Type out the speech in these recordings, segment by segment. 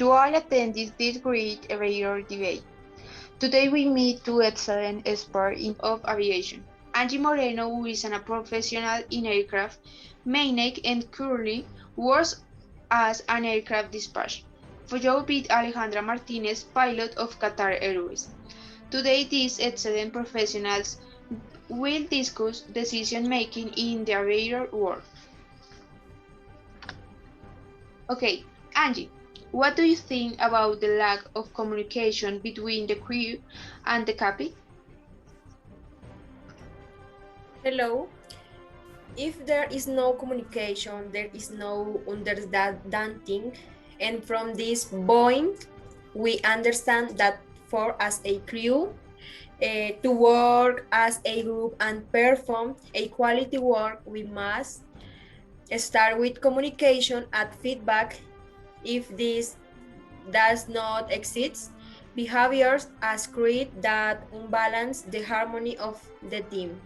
You all attended this great radar debate. Today we meet two excellent experts in of aviation. Angie Moreno, who is a professional in aircraft maintenance and currently works as an aircraft dispatcher for Joe Beat Alejandra Martinez, pilot of Qatar Airways. Today these excellent professionals will discuss decision making in the aviation world. Okay, Angie, what do you think about the lack of communication between the crew and the captain? Hello. If there is no communication, there is no understanding, and from this point, we understand that for as a crew, to work as a group and perform a quality work, we must start with communication and feedback. If this does not exist, behaviors as create that unbalance the harmony of the team.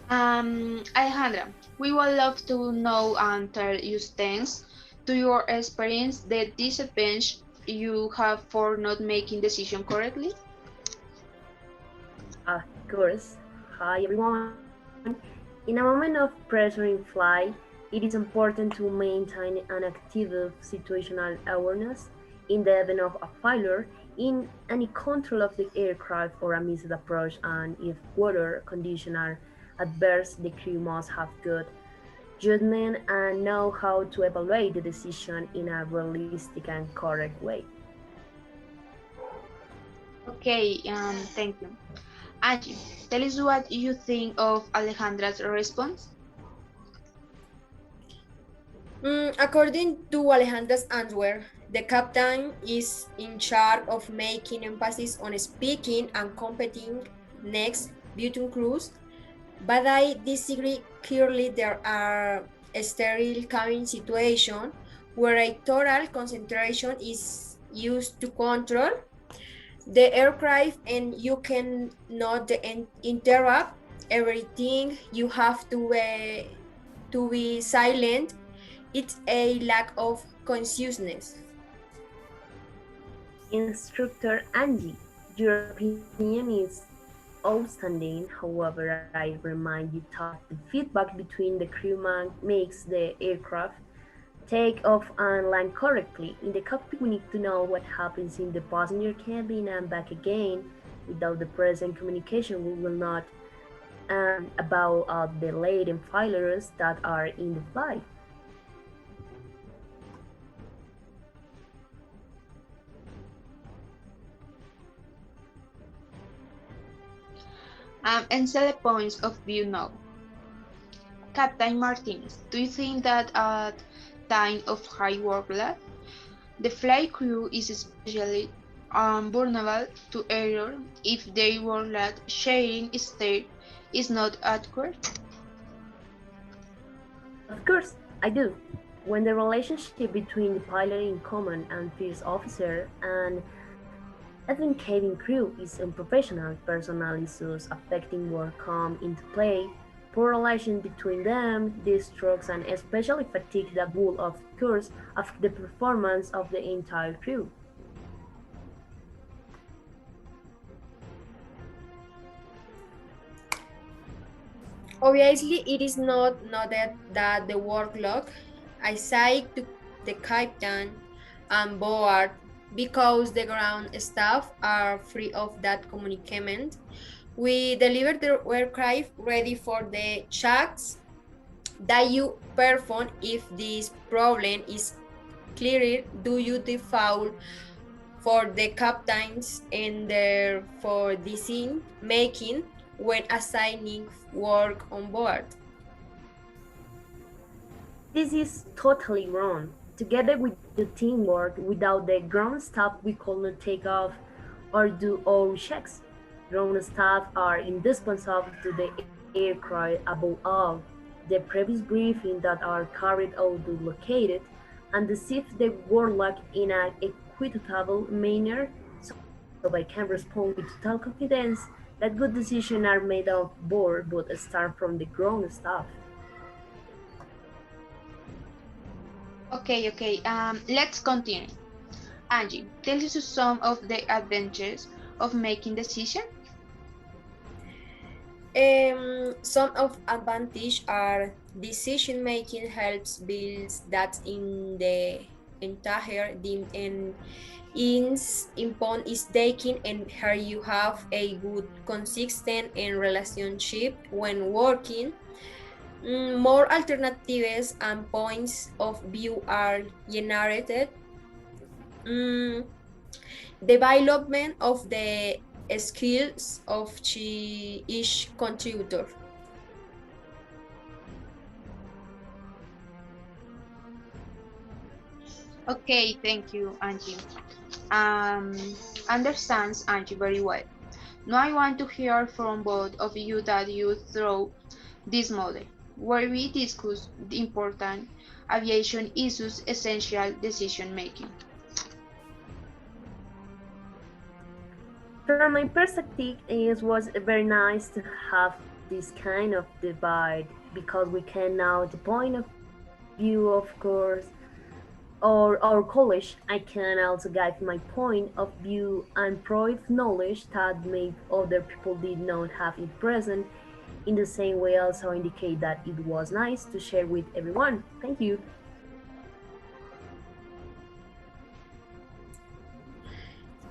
Alejandra, we would love to know and tell you thanks to your experience the disadvantage you have for not making decision correctly. Of course. Hi everyone. In a moment of pressure in flight, it is important to maintain an active situational awareness in the event of a failure in any control of the aircraft or a missed approach, and if weather conditions are adverse, the crew must have good judgment and know how to evaluate the decision in a realistic and correct way. Okay, thank you. Angie, tell us what you think of Alejandra's response. According to Alejandra's answer, the captain is in charge of making emphasis on speaking and competing next between crews, but I disagree. Clearly, there are sterile cabin situations where a total concentration is used to control the aircraft and you cannot interrupt everything. You have to be silent. It's a lack of consciousness. Instructor Angie, your opinion is outstanding. However, I remind you that the feedback between the crewman makes the aircraft take off and land correctly. In the cockpit, we need to know what happens in the passenger cabin and back again. Without the present communication, we will not about the latent failures that are in the flight. And select points of view now. Captain Martinez, do you think that at time of high workload, the flight crew is especially vulnerable to error if their workload sharing state is not accurate? Of course, I do. When the relationship between the pilot in command and first officer and even cabin crew is unprofessional, personal issues affecting work come into play. Poor relations between them, distrust and especially fatigue that will of course affect the performance of the entire crew. Obviously, it is not noted that the workload assigned to the captain and board because the ground staff are free of that communication. We deliver the aircraft ready for the checks that you perform. If this problem is clear, do you default for the captains and for decision making when assigning work on board? This is totally wrong. Together with the teamwork, without the ground staff we could not take off or do our checks. Ground staff are indispensable to the aircraft above all. The previous briefing that are carried out to locate it and deceive the warlock in an equitable manner so I can respond with total confidence that good decisions are made on board but start from the ground staff. Okay. Let's continue. Angie, tell us some of the advantages of making decision. Some of advantage are decision making helps builds that in the entire team and impon is taken and here you have a good consistent and relationship when working. More alternatives and points of view are generated. Mm, Development of the skills of each contributor. Okay, thank you, Angie. Um, Understands Angie very well. Now I want to hear from both of you that you through this model, where we discuss the important aviation issues, essential decision making. From my perspective, it was very nice to have this kind of debate because we can know the point of view, of course, or our college. I can also give my point of view and provide knowledge that maybe other people did not have it present. In the same way, also indicate that it was nice to share with everyone. Thank you.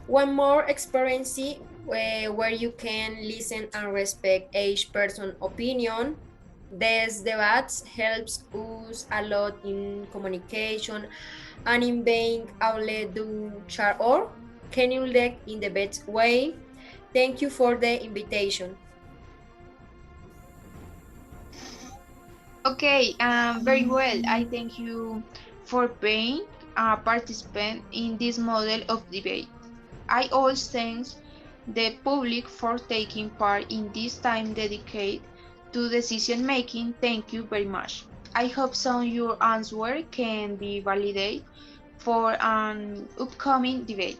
One more experience where you can listen and respect each person's opinion. These debates helps us a lot in communication and in being able to share or can you like in the best way. Thank you for the invitation. Okay, very well. I thank you for being a participant in this model of debate. I also thank the public for taking part in this time dedicated to decision making. Thank you very much. I hope some of your answer can be validated for an upcoming debate.